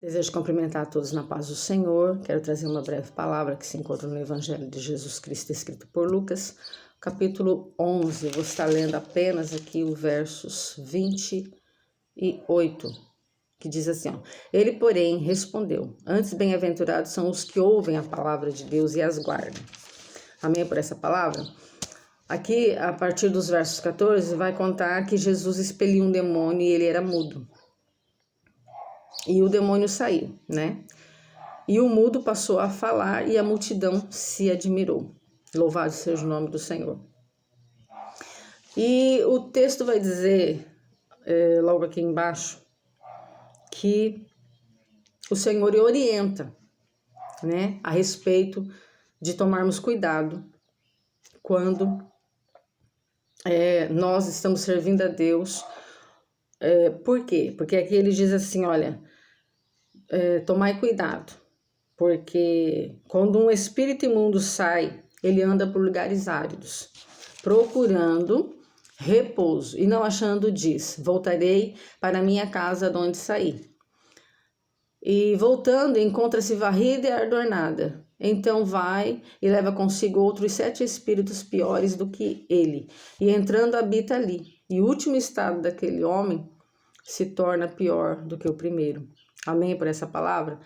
Desejo cumprimentar a todos na paz do Senhor. Quero trazer uma breve palavra que se encontra no Evangelho de Jesus Cristo, escrito por Lucas, capítulo 11. Eu vou estar lendo apenas aqui os versos 28, que diz assim, ó: Ele, porém, respondeu: Antes bem-aventurados são os que ouvem a palavra de Deus e as guardam. Amém por essa palavra? Aqui, a partir dos versos 14, vai contar que Jesus expeliu um demônio e ele era mudo. E o demônio saiu, né? E o mudo passou a falar e a multidão se admirou. Louvado seja o nome do Senhor. E o texto vai dizer, logo aqui embaixo, que o Senhor orienta, né, a respeito de tomarmos cuidado quando nós estamos servindo a Deus. Por quê? Porque aqui ele diz assim, olha, tomai cuidado, porque quando um espírito imundo sai, ele anda por lugares áridos, procurando repouso, e não achando, diz: voltarei para minha casa de onde saí. E voltando, encontra-se varrida e adornada. Então vai e leva consigo outros 7 espíritos piores do que ele, e entrando habita ali. E o último estado daquele homem se torna pior do que o primeiro. Amém por essa palavra?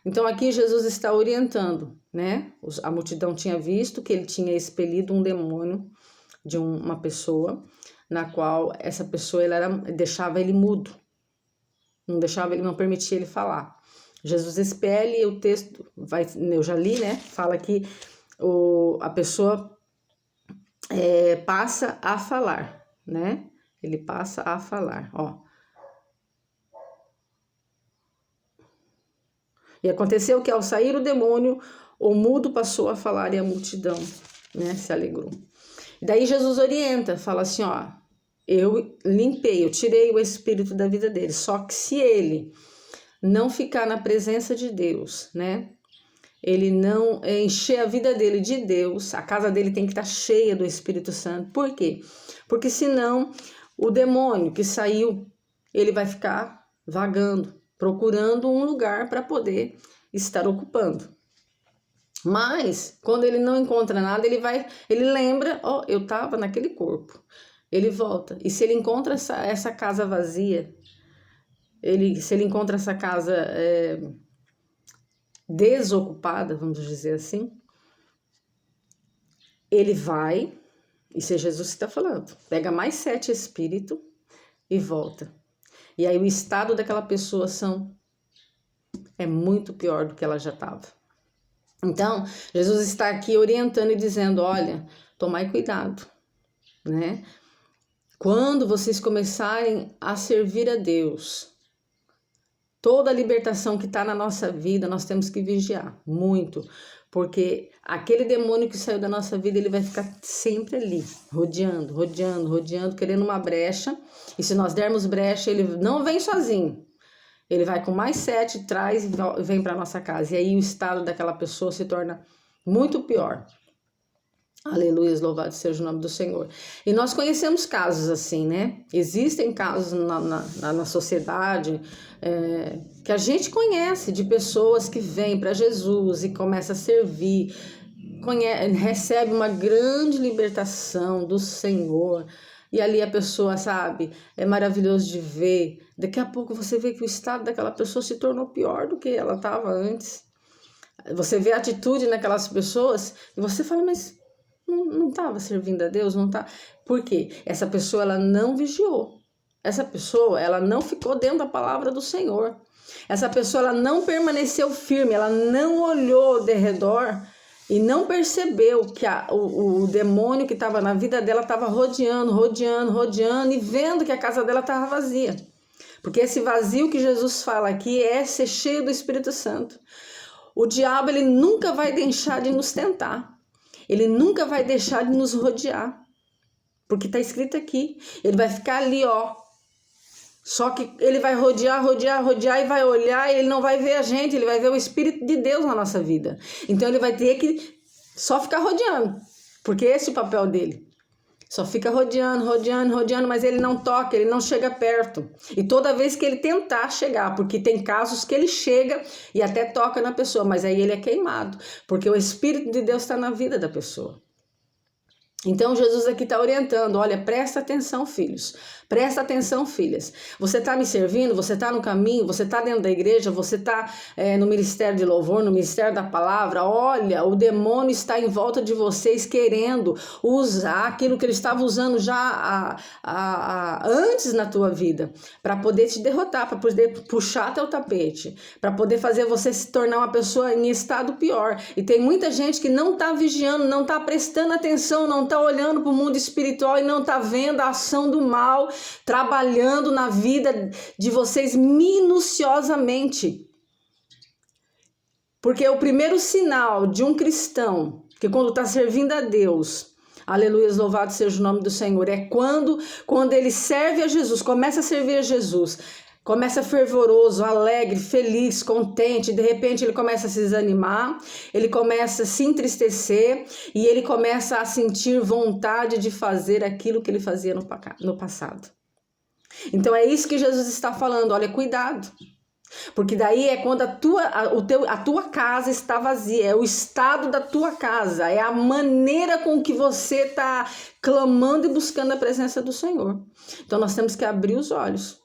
Então aqui Jesus está orientando, né? A multidão tinha visto que ele tinha expelido um demônio de uma pessoa, na qual essa pessoa deixava ele mudo, não permitia ele falar. Jesus expele, e o texto, eu já li, né? Fala que a pessoa passa a falar, né? Ele passa a falar, ó. E aconteceu que ao sair o demônio, o mudo passou a falar e a multidão, né, se alegrou. E daí Jesus orienta, fala assim, ó, eu limpei, eu tirei o espírito da vida dele, só que se ele não ficar na presença de Deus, né, ele não encher a vida dele de Deus, a casa dele tem que estar cheia do Espírito Santo. Por quê? Porque senão o demônio que saiu, ele vai ficar vagando, procurando um lugar para poder estar ocupando. Mas, quando ele não encontra nada, ele lembra, ó, eu estava naquele corpo. Ele volta. E se ele encontra essa casa vazia, se ele encontra essa casa desocupada, vamos dizer assim, ele vai, isso é Jesus que está falando, pega mais 7 espíritos e volta. E aí o estado daquela pessoa é muito pior do que ela já estava. Então, Jesus está aqui orientando e dizendo, olha, tomai cuidado, né? Quando vocês começarem a servir a Deus, toda a libertação que está na nossa vida, nós temos que vigiar muito, porque aquele demônio que saiu da nossa vida, ele vai ficar sempre ali, rodeando, querendo uma brecha, e se nós dermos brecha, ele não vem sozinho, ele vai com mais 7, traz e vem para nossa casa, e aí o estado daquela pessoa se torna muito pior. Aleluia, louvado seja o nome do Senhor. E nós conhecemos casos assim, né? Existem casos na sociedade que a gente conhece de pessoas que vêm para Jesus e começam a servir, recebe uma grande libertação do Senhor. E ali a pessoa, sabe, é maravilhoso de ver. Daqui a pouco você vê que o estado daquela pessoa se tornou pior do que ela estava antes. Você vê a atitude naquelas pessoas e você fala, mas não estava servindo a Deus, não tá. Por quê? Essa pessoa, ela não vigiou. Essa pessoa, ela não ficou dentro da palavra do Senhor. Essa pessoa, ela não permaneceu firme, ela não olhou ao redor e não percebeu que o demônio que estava na vida dela estava rodeando e vendo que a casa dela estava vazia. Porque esse vazio que Jesus fala aqui é ser cheio do Espírito Santo. O diabo, ele nunca vai deixar de nos tentar. Ele nunca vai deixar de nos rodear, porque está escrito aqui, ele vai ficar ali, ó, só que ele vai rodear e vai olhar e ele não vai ver a gente, ele vai ver o Espírito de Deus na nossa vida. Então ele vai ter que só ficar rodeando, porque esse é o papel dele. Só fica rodeando, rodeando, rodeando, mas ele não toca, ele não chega perto. E toda vez que ele tentar chegar, porque tem casos que ele chega e até toca na pessoa, mas aí ele é queimado, porque o Espírito de Deus está na vida da pessoa. Então Jesus aqui está orientando, olha, presta atenção, filhos, presta atenção, filhas. Você está me servindo, você está no caminho, você está dentro da igreja, você está no ministério de louvor, no ministério da palavra. Olha, o demônio está em volta de vocês querendo usar aquilo que ele estava usando já antes na tua vida, para poder te derrotar, para poder puxar teu tapete, para poder fazer você se tornar uma pessoa em estado pior. E tem muita gente que não está vigiando, não está prestando atenção, não está olhando para o mundo espiritual e não está vendo a ação do mal trabalhando na vida de vocês minuciosamente. Porque o primeiro sinal de um cristão, que quando está servindo a Deus, aleluia, louvado seja o nome do Senhor, é quando ele serve a Jesus, começa a servir a Jesus, começa fervoroso, alegre, feliz, contente, de repente ele começa a se desanimar, ele começa a se entristecer e ele começa a sentir vontade de fazer aquilo que ele fazia no passado. Então é isso que Jesus está falando, olha, cuidado. Porque daí é quando a tua casa está vazia, é o estado da tua casa, é a maneira com que você está clamando e buscando a presença do Senhor. Então nós temos que abrir os olhos.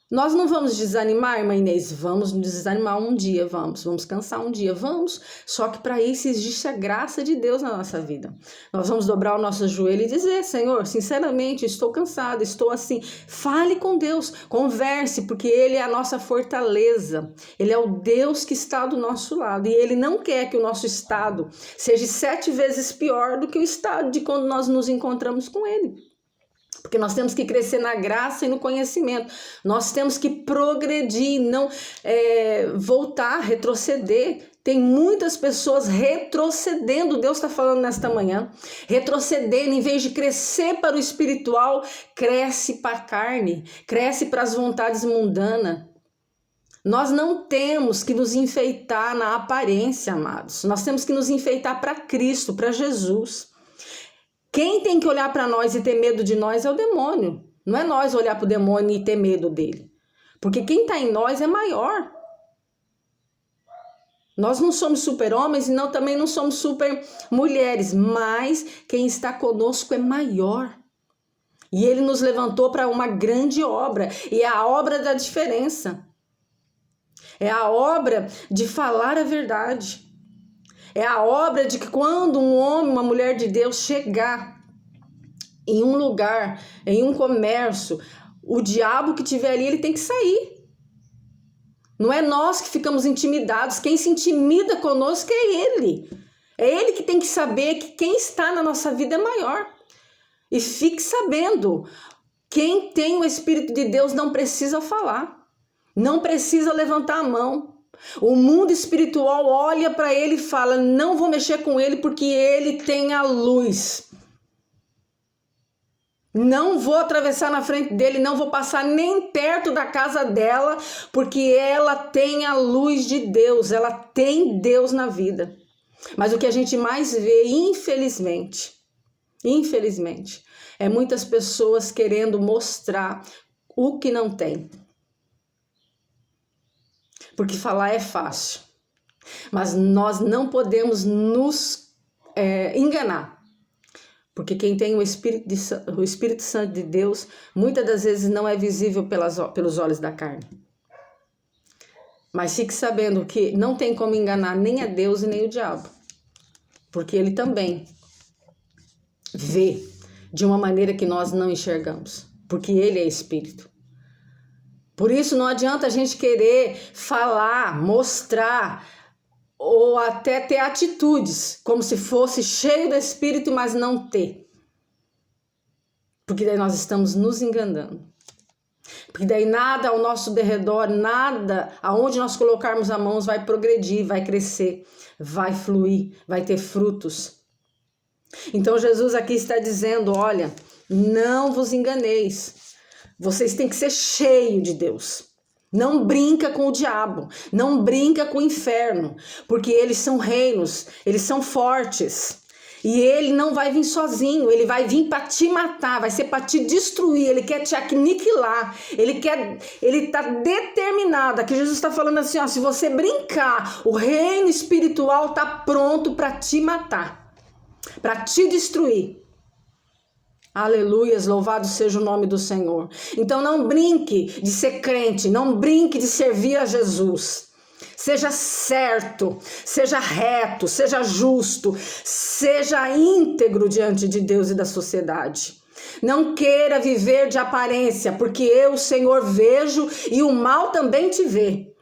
Nós não vamos desanimar, irmã Inês? Vamos desanimar um dia, vamos cansar um dia, vamos. Só que para isso existe a graça de Deus na nossa vida. Nós vamos dobrar o nosso joelho e dizer, Senhor, sinceramente, estou cansada, estou assim. Fale com Deus, converse, porque Ele é a nossa fortaleza. Ele é o Deus que está do nosso lado. E Ele não quer que o nosso estado seja 7 vezes pior do que o estado de quando nós nos encontramos com Ele. Porque nós temos que crescer na graça e no conhecimento. Nós temos que progredir, não voltar, retroceder. Tem muitas pessoas retrocedendo, Deus está falando nesta manhã, retrocedendo, em vez de crescer para o espiritual, cresce para a carne, cresce para as vontades mundanas. Nós não temos que nos enfeitar na aparência, amados. Nós temos que nos enfeitar para Cristo, para Jesus. Quem tem que olhar para nós e ter medo de nós é o demônio. Não é nós olhar para o demônio e ter medo dele. Porque quem está em nós é maior. Nós não somos super-homens e também não somos super-mulheres. Mas quem está conosco é maior. E ele nos levantou para uma grande obra. E é a obra da diferença. É a obra de falar a verdade. É a obra de que quando um homem, uma mulher de Deus chegar em um lugar, em um comércio, o diabo que tiver ali, ele tem que sair. Não é nós que ficamos intimidados, quem se intimida conosco é ele. É ele que tem que saber que quem está na nossa vida é maior. E fique sabendo, quem tem o Espírito de Deus não precisa falar, não precisa levantar a mão. O mundo espiritual olha para ele e fala, não vou mexer com ele porque ele tem a luz. Não vou atravessar na frente dele, não vou passar nem perto da casa dela, porque ela tem a luz de Deus, ela tem Deus na vida. Mas o que a gente mais vê, infelizmente, é muitas pessoas querendo mostrar o que não tem. Porque falar é fácil, mas nós não podemos nos enganar, porque quem tem o Espírito Santo de Deus, muitas das vezes não é visível pelos olhos da carne. Mas fique sabendo que não tem como enganar nem a Deus e nem o diabo, porque ele também vê de uma maneira que nós não enxergamos, porque ele é Espírito. Por isso não adianta a gente querer falar, mostrar ou até ter atitudes como se fosse cheio do Espírito, mas não ter. Porque daí nós estamos nos enganando. Porque daí nada ao nosso derredor, nada aonde nós colocarmos as mãos vai progredir, vai crescer, vai fluir, vai ter frutos. Então Jesus aqui está dizendo, olha, não vos enganeis. Vocês têm que ser cheios de Deus. Não brinca com o diabo, não brinca com o inferno, porque eles são reinos, eles são fortes. E ele não vai vir sozinho, ele vai vir para te matar, vai ser para te destruir, ele quer te aniquilar, ele está determinado. Aqui Jesus está falando assim, ó, se você brincar, o reino espiritual está pronto para te matar, para te destruir. Aleluias, louvado seja o nome do Senhor. Então não brinque de ser crente, não brinque de servir a Jesus. Seja certo, seja reto, seja justo, seja íntegro diante de Deus e da sociedade. Não queira viver de aparência, porque eu, Senhor, vejo e o mal também te vê.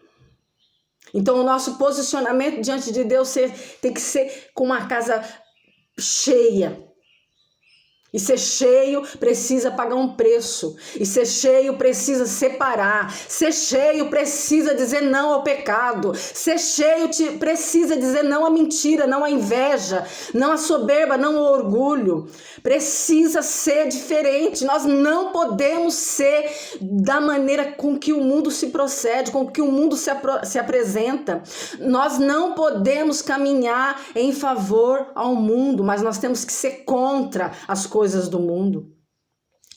Então o nosso posicionamento diante de Deus tem que ser com uma casa cheia. E ser cheio precisa pagar um preço. E ser cheio precisa separar. Ser cheio precisa dizer não ao pecado. Ser cheio precisa dizer não à mentira, não à inveja, não à soberba, não ao orgulho. Precisa ser diferente. Nós não podemos ser da maneira com que o mundo se procede, com que o mundo se apresenta. Nós não podemos caminhar em favor ao mundo, mas nós temos que ser contra as coisas do mundo,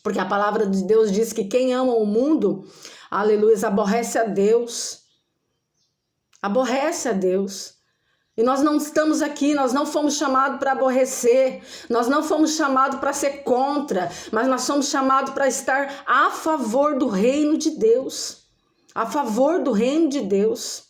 porque a palavra de Deus diz que quem ama o mundo, aleluia, aborrece a Deus, e nós não estamos aqui, nós não fomos chamados para aborrecer, nós não fomos chamados para ser contra, mas nós somos chamados para estar a favor do reino de Deus, a favor do reino de Deus.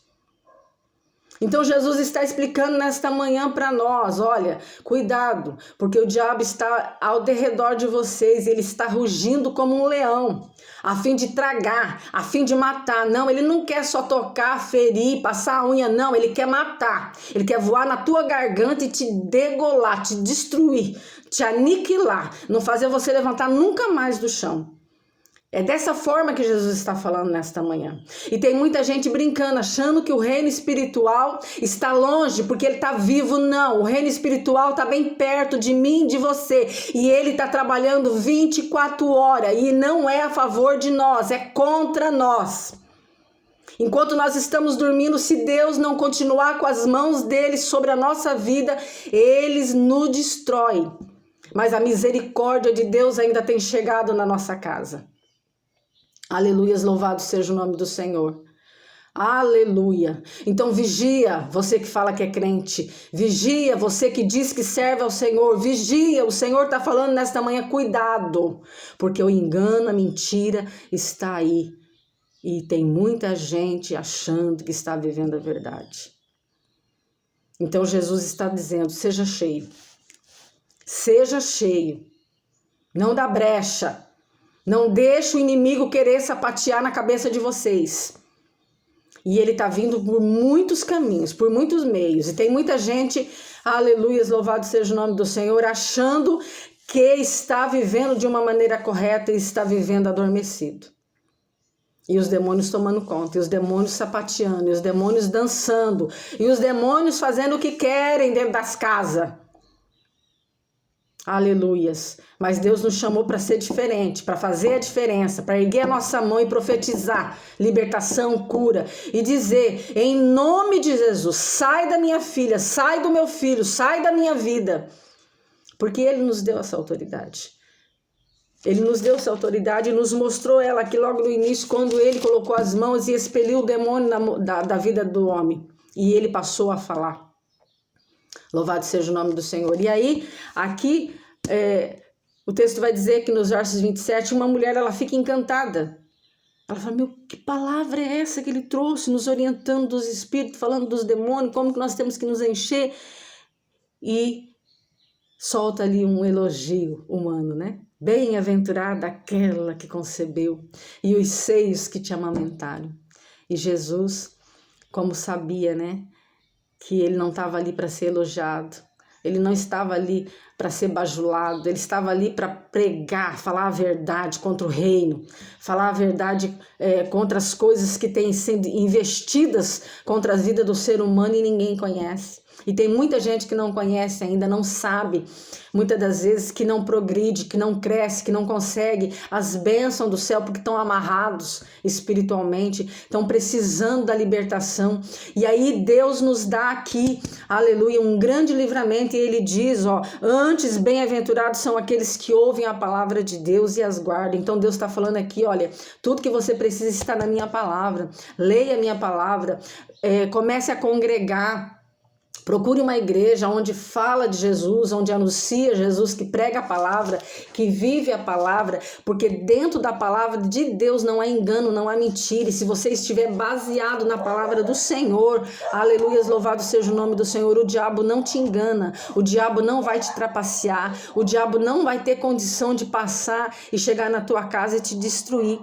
Então Jesus está explicando nesta manhã para nós, olha, cuidado, porque o diabo está ao derredor de vocês, ele está rugindo como um leão, a fim de tragar, a fim de matar. Não, ele não quer só tocar, ferir, passar a unha, não, ele quer matar, ele quer voar na tua garganta e te degolar, te destruir, te aniquilar, não fazer você levantar nunca mais do chão. É dessa forma que Jesus está falando nesta manhã. E tem muita gente brincando, achando que o reino espiritual está longe, porque ele está vivo. Não, o reino espiritual está bem perto de mim, de você. E ele está trabalhando 24 horas. E não é a favor de nós, é contra nós. Enquanto nós estamos dormindo, se Deus não continuar com as mãos dele sobre a nossa vida, eles nos destrói. Mas a misericórdia de Deus ainda tem chegado na nossa casa. Aleluias, louvado seja o nome do Senhor. Aleluia. Então vigia, você que fala que é crente. Vigia, você que diz que serve ao Senhor. Vigia, o Senhor está falando nesta manhã, cuidado. Porque o engano, a mentira está aí. E tem muita gente achando que está vivendo a verdade. Então Jesus está dizendo, seja cheio. Seja cheio. Não dá brecha. Não deixe o inimigo querer sapatear na cabeça de vocês. E ele está vindo por muitos caminhos, por muitos meios. E tem muita gente, aleluia, louvado seja o nome do Senhor, achando que está vivendo de uma maneira correta e está vivendo adormecido. E os demônios tomando conta, e os demônios sapateando, e os demônios dançando, e os demônios fazendo o que querem dentro das casas. Aleluias. Mas Deus nos chamou para ser diferente, para fazer a diferença, para erguer a nossa mão e profetizar libertação, cura e dizer, em nome de Jesus, sai da minha filha, sai do meu filho, sai da minha vida. Porque Ele nos deu essa autoridade. Ele nos deu essa autoridade e nos mostrou ela aqui logo no início, quando Ele colocou as mãos e expeliu o demônio da vida do homem. E Ele passou a falar. Louvado seja o nome do Senhor. E aí, aqui, o texto vai dizer que nos versos 27, uma mulher, ela fica encantada. Ela fala, meu, que palavra é essa que ele trouxe, nos orientando dos espíritos, falando dos demônios, como que nós temos que nos encher? E solta ali um elogio humano, né? Bem-aventurada aquela que concebeu e os seios que te amamentaram. E Jesus, como sabia, né? Que ele não estava ali para ser elogiado, ele não estava ali para ser bajulado, ele estava ali para pregar, falar a verdade contra o reino, falar a verdade contra as coisas que têm sido investidas contra a vida do ser humano e ninguém conhece. E tem muita gente que não conhece ainda, não sabe, muitas das vezes que não progride, que não cresce, que não consegue as bênçãos do céu porque estão amarrados espiritualmente, estão precisando da libertação. E aí Deus nos dá aqui, aleluia, um grande livramento, e ele diz, ó, antes bem-aventurados são aqueles que ouvem a palavra de Deus e as guardam. Então Deus está falando aqui, olha, tudo que você precisa está na minha palavra, leia a minha palavra, comece a congregar. Procure uma igreja onde fala de Jesus, onde anuncia Jesus, que prega a palavra, que vive a palavra, porque dentro da palavra de Deus não há engano, não há mentira. E se você estiver baseado na palavra do Senhor, aleluia, louvado seja o nome do Senhor, o diabo não te engana, o diabo não vai te trapacear, o diabo não vai ter condição de passar e chegar na tua casa e te destruir.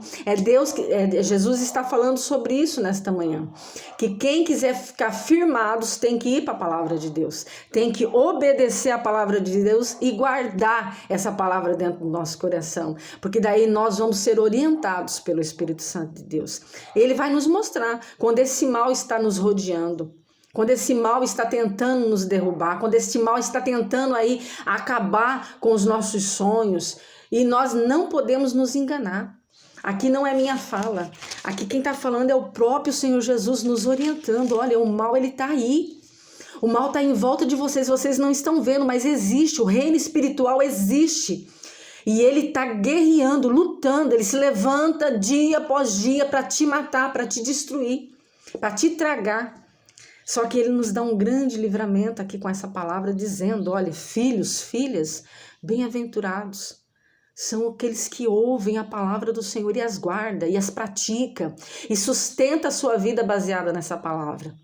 Jesus está falando sobre isso nesta manhã, que quem quiser ficar firmados tem que ir para a palavra de Deus, tem que obedecer a palavra de Deus e guardar essa palavra dentro do nosso coração, porque daí nós vamos ser orientados pelo Espírito Santo de Deus. Ele vai nos mostrar quando esse mal está nos rodeando, quando esse mal está tentando nos derrubar, quando esse mal está tentando aí acabar com os nossos sonhos, e nós não podemos nos enganar. Aqui não é minha fala, aqui quem está falando é o próprio Senhor Jesus nos orientando. Olha, o mal ele está aí. O mal está em volta de vocês não estão vendo, mas existe, o reino espiritual existe. E ele está guerreando, lutando, ele se levanta dia após dia para te matar, para te destruir, para te tragar. Só que ele nos dá um grande livramento aqui com essa palavra, dizendo, olha, filhos, filhas, bem-aventurados são aqueles que ouvem a palavra do Senhor e as guarda, e as pratica, e sustenta a sua vida baseada nessa palavra.